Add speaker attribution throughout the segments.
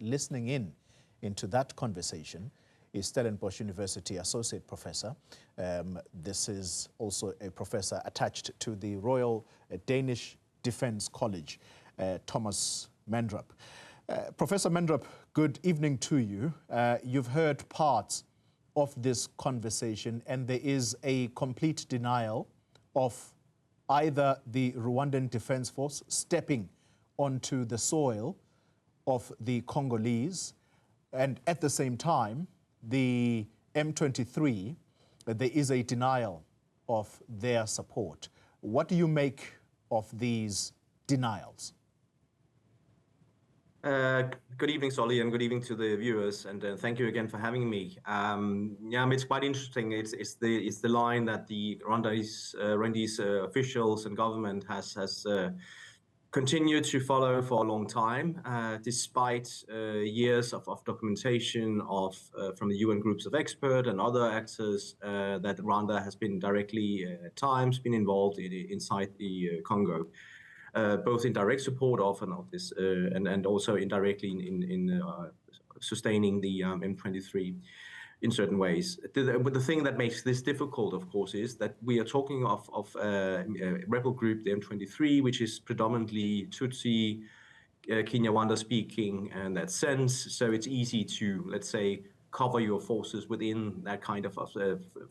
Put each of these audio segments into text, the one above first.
Speaker 1: listening into that conversation is Stellenbosch University Associate Professor. This is also a professor attached to the Royal Danish Defence College, Thomas Mandrup. Professor Mandrup, good evening to you. You've heard parts of this conversation, and there is a complete denial of either the Rwandan Defence Force stepping onto the soil of the Congolese, and at the same time, the M23, there is a denial of their support. What do you make of these denials?
Speaker 2: Good evening, Solly, and good evening to the viewers, and thank you again for having me. It's quite interesting. It's the line that the Rwandese officials and government has continued to follow for a long time, despite years of documentation from the UN groups of experts and other actors that Rwanda has been directly at times been involved inside the Congo. Both in direct support of this and also indirectly in sustaining the M23 in certain ways. But the thing that makes this difficult, of course, is that we are talking of a rebel group, the M23, which is predominantly Tutsi, Kinyarwanda speaking in that sense. So it's easy to, let's say, cover your forces within that kind of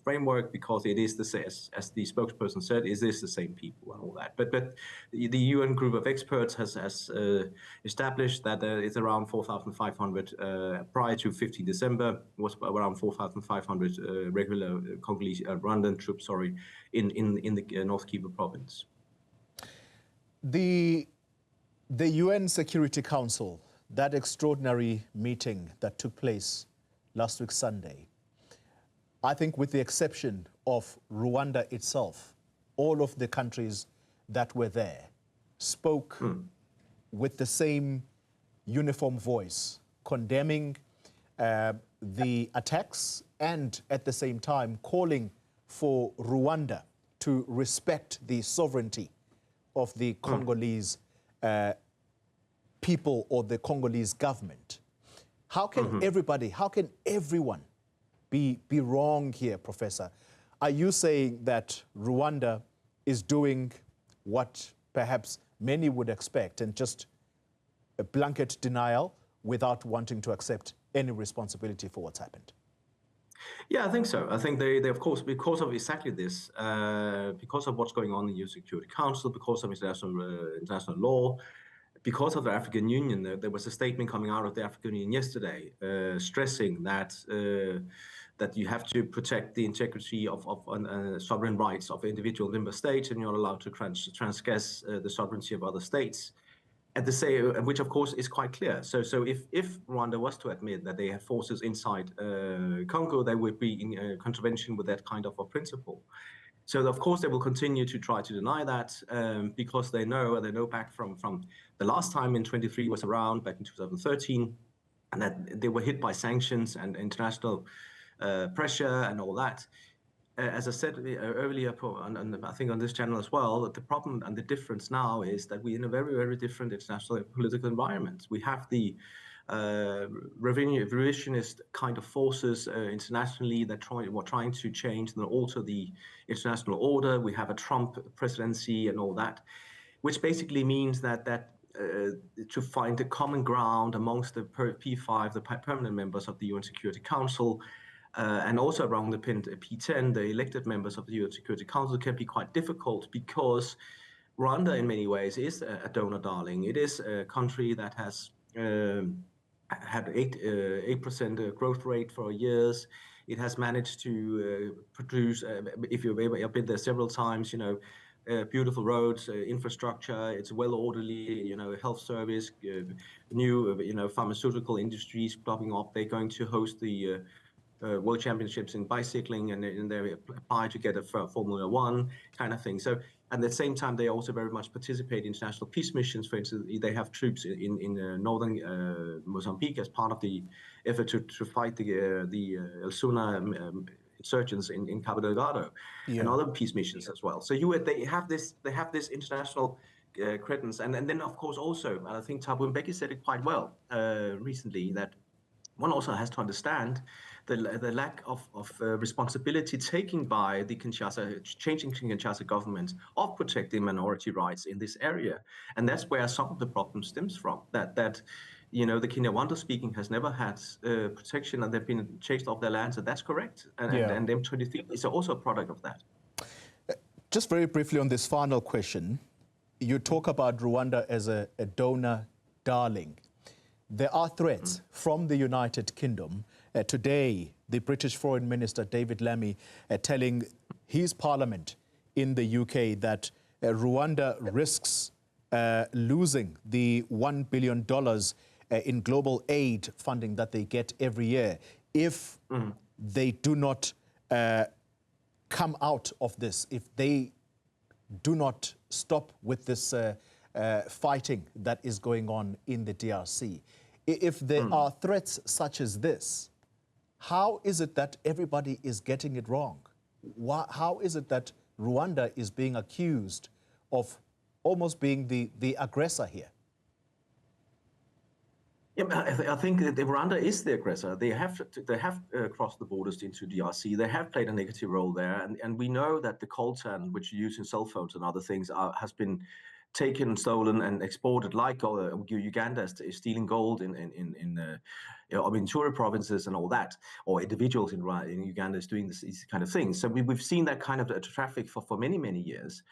Speaker 2: framework, because it is the same, as the spokesperson said, is this the same people and all that. But the UN group of experts has established that it's around 4,500 prior to 15 December was around 4,500 regular Congolese Rwandan troops, in the North Kivu province.
Speaker 1: The UN Security Council, that extraordinary meeting that took place last week Sunday, I think with the exception of Rwanda itself, all of the countries that were there spoke with the same uniform voice, condemning the attacks and at the same time calling for Rwanda to respect the sovereignty of the Congolese people or the Congolese government. How can everyone be wrong here, Professor? Are you saying that Rwanda is doing what perhaps many would expect and just a blanket denial without wanting to accept any responsibility for what's happened?
Speaker 2: Yeah, I think so. I think they of course, because of exactly this, because of what's going on in the UN Security Council, because of international law, because of the African Union, there was a statement coming out of the African Union yesterday stressing that that you have to protect the integrity of sovereign rights of individual member states, and you're not allowed to transgress the sovereignty of other states. At the same, which of course is quite clear. So if Rwanda was to admit that they have forces inside Congo, they would be in contravention with that kind of a principle. So of course they will continue to try to deny that because they know back from the last time in 23 was around back in 2013, and that they were hit by sanctions and international pressure and all that. As I said earlier, and I think on this channel as well, that the problem and the difference now is that we're in a very, very different international political environment. We have the revisionist kind of forces internationally that were trying to change and alter the international order. We have a Trump presidency and all that, which basically means that to find a common ground amongst the P5, the permanent members of the UN Security Council, and also around the P10, the elected members of the UN Security Council, can be quite difficult, because Rwanda in many ways is a donor darling. It is a country that has had 8% growth rate for years. It has managed to produce, if you've ever been there several times, beautiful roads, infrastructure. It's well orderly, health service, new, pharmaceutical industries popping up. They're going to host the World Championships in bicycling, and they apply to get a Formula One kind of thing. So at the same time, they also very much participate in international peace missions. For instance, they have troops in northern Mozambique as part of the effort to fight the El Suna insurgents in Cabo Delgado, and other peace missions as well. So they have this international credence. And then, of course, also, and I think Thabo Mbeki said it quite well recently, that one also has to understand the lack of responsibility taken by the changing Kinshasa government of protecting minority rights in this area. And that's where some of the problem stems from, that the Kinyarwanda speaking has never had protection, and they've been chased off their land. So that's correct. And M23 is also a product of that.
Speaker 1: Just very briefly on this final question, you talk about Rwanda as a donor darling. There are threats from the United Kingdom. Today, the British Foreign Minister, David Lammy, telling his parliament in the UK that Rwanda risks losing the $1 billion in global aid funding that they get every year if they do not come out of this, if they do not stop with this fighting that is going on in the DRC. If there are threats such as this, how is it that everybody is getting it wrong? How is it that Rwanda is being accused of almost being the aggressor here?
Speaker 2: Yeah, I think that Rwanda is the aggressor. They have crossed the borders into DRC. They have played a negative role there, and we know that the coltan, which you use in cell phones and other things, has been taken, stolen, and exported, like Uganda is stealing gold in Tura provinces and all that, or individuals in Uganda is doing these kind of things. So we've seen that kind of traffic for many, many years.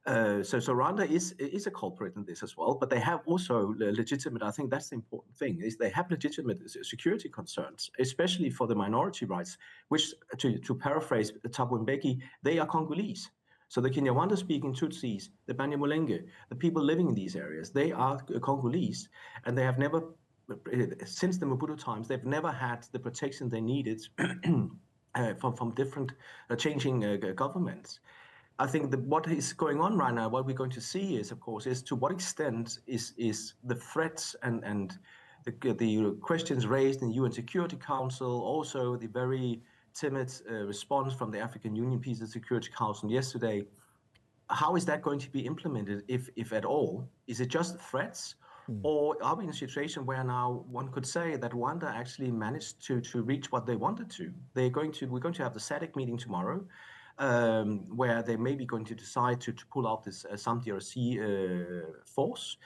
Speaker 2: So Rwanda is a culprit in this as well, but they have also legitimate, I think that's the important thing, is they have legitimate security concerns, especially for the minority rights, which, to paraphrase Thabo Mbeki, they are Congolese. So the Kinyarwanda-speaking Tutsis, the Banyamulenge, the people living in these areas, they are Congolese, and they have never, since the Mobutu times, they've never had the protection they needed from different changing governments. I think that what is going on right now, what we're going to see is, of course, is to what extent is the threats and the questions raised in the UN Security Council, also the very timid response from the African Union Peace and Security Council yesterday. How is that going to be implemented, if at all? Is it just threats? Or are we in a situation where now one could say that Rwanda actually managed to reach what they wanted to? We're going to have the SADC meeting tomorrow, where they may be going to decide to pull out this some DRC force.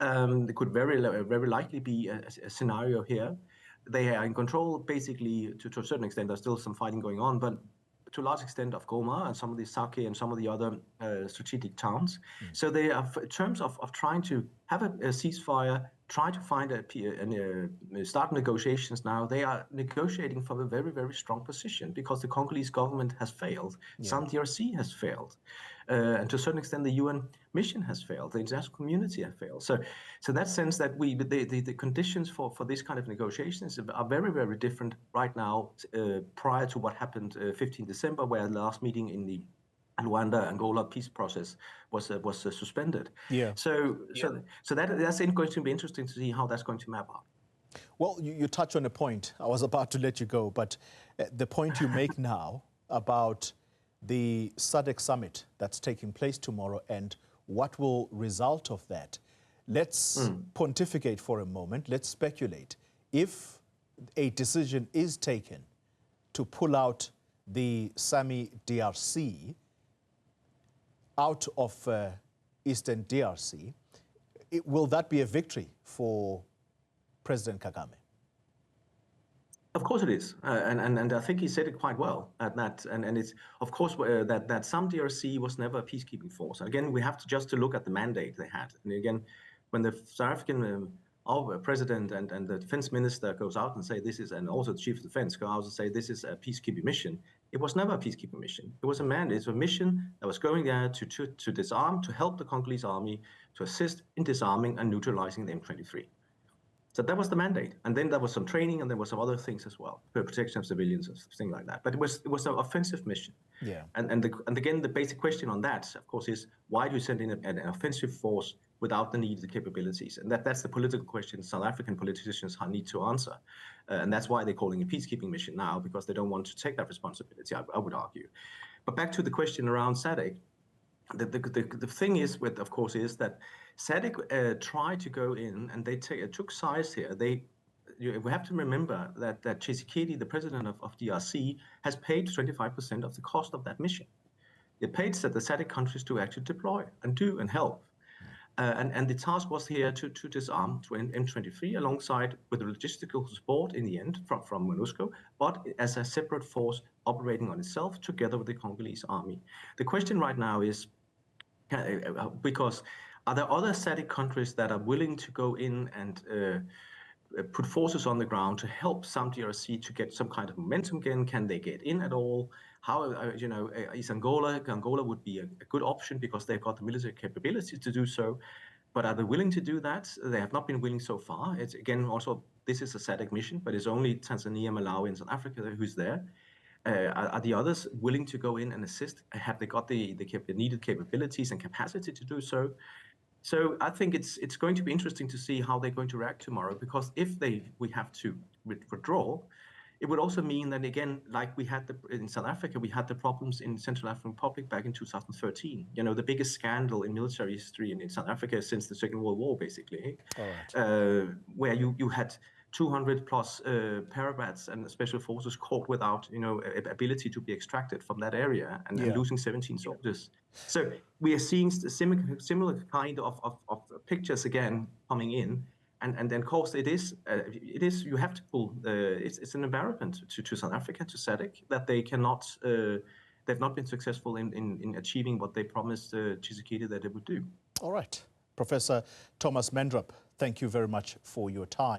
Speaker 2: There could very likely be a scenario here. They are in control, basically, to a certain extent. There's still some fighting going on, but to a large extent of Goma and some of the Sake and some of the other strategic towns. So they are, in terms of trying to have a ceasefire, try to find start negotiations now, they are negotiating from a very, very strong position because the Congolese government has failed. Some DRC has failed. And to a certain extent, the UN mission has failed. The international community has failed. So that sense that the conditions for this kind of negotiations are very, very different right now prior to what happened 15 December, where the last meeting in the Rwanda-Angola peace process was suspended. So that's going to be interesting to see how that's going to map out.
Speaker 1: Well, you touch on a point. I was about to let you go, but the point you make now about the SADC summit that's taking place tomorrow and what will result of that. Let's pontificate for a moment. Let's speculate. If a decision is taken to pull out the Sami DRC out of Eastern DRC, will that be a victory for President Kagame?
Speaker 2: Of course it is, and I think he said it quite well at that. And it's of course that some DRC was never a peacekeeping force. And again, we have to look at the mandate they had. And again, when the South African president and the defense minister goes out and say this is, and also the chief of defense go out and say this is a peacekeeping mission, it was never a peacekeeping mission. It was a mandate. It's a mission that was going there to disarm, to help the Congolese army, to assist in disarming and neutralizing the M23. So that was the mandate, and then there was some training, and there were some other things as well, for protection of civilians and things like that. But it was an offensive mission. And again, the basic question on that, of course, is why do you send in an offensive force without the needed capabilities? And that's the political question South African politicians need to answer, and that's why they're calling it a peacekeeping mission now, because they don't want to take that responsibility. I would argue. But back to the question around SADC. The thing is, with of course, is that SADC tried to go in, and they took sides here. We have to remember that Tshisekedi, the president of DRC, has paid 25% of the cost of that mission. It paid the SADC countries to actually deploy and do and help. And the task was here to disarm M23 alongside with the logistical support in the end from MONUSCO, but as a separate force operating on itself together with the Congolese army. The question right now is, because are there other SADC countries that are willing to go in and put forces on the ground to help some DRC to get some kind of momentum again? Can they get in at all? How, is Angola? Angola would be a good option because they've got the military capability to do so. But are they willing to do that? They have not been willing so far. It's again also, this is a SADC mission, but it's only Tanzania, Malawi, and South Africa who's there. Are the others willing to go in and assist? Have they got the needed capabilities and capacity to do so? So I think it's going to be interesting to see how they're going to react tomorrow, because if we have to withdraw, it would also mean that, again, like we had in South Africa, we had the problems in Central African Republic back in 2013. The biggest scandal in military history in South Africa since the Second World War, basically, where you had 200 plus parabats and special forces caught without, ability to be extracted from that area and losing 17 soldiers. So we are seeing similar kind of pictures again coming in. And then, of course, it is. You have to pull. It's an embarrassment to South Africa, to SADC, that they cannot. They've not been successful in achieving what they promised Tshisekedi that they would do.
Speaker 1: All right, Professor Thomas Mandrup, thank you very much for your time.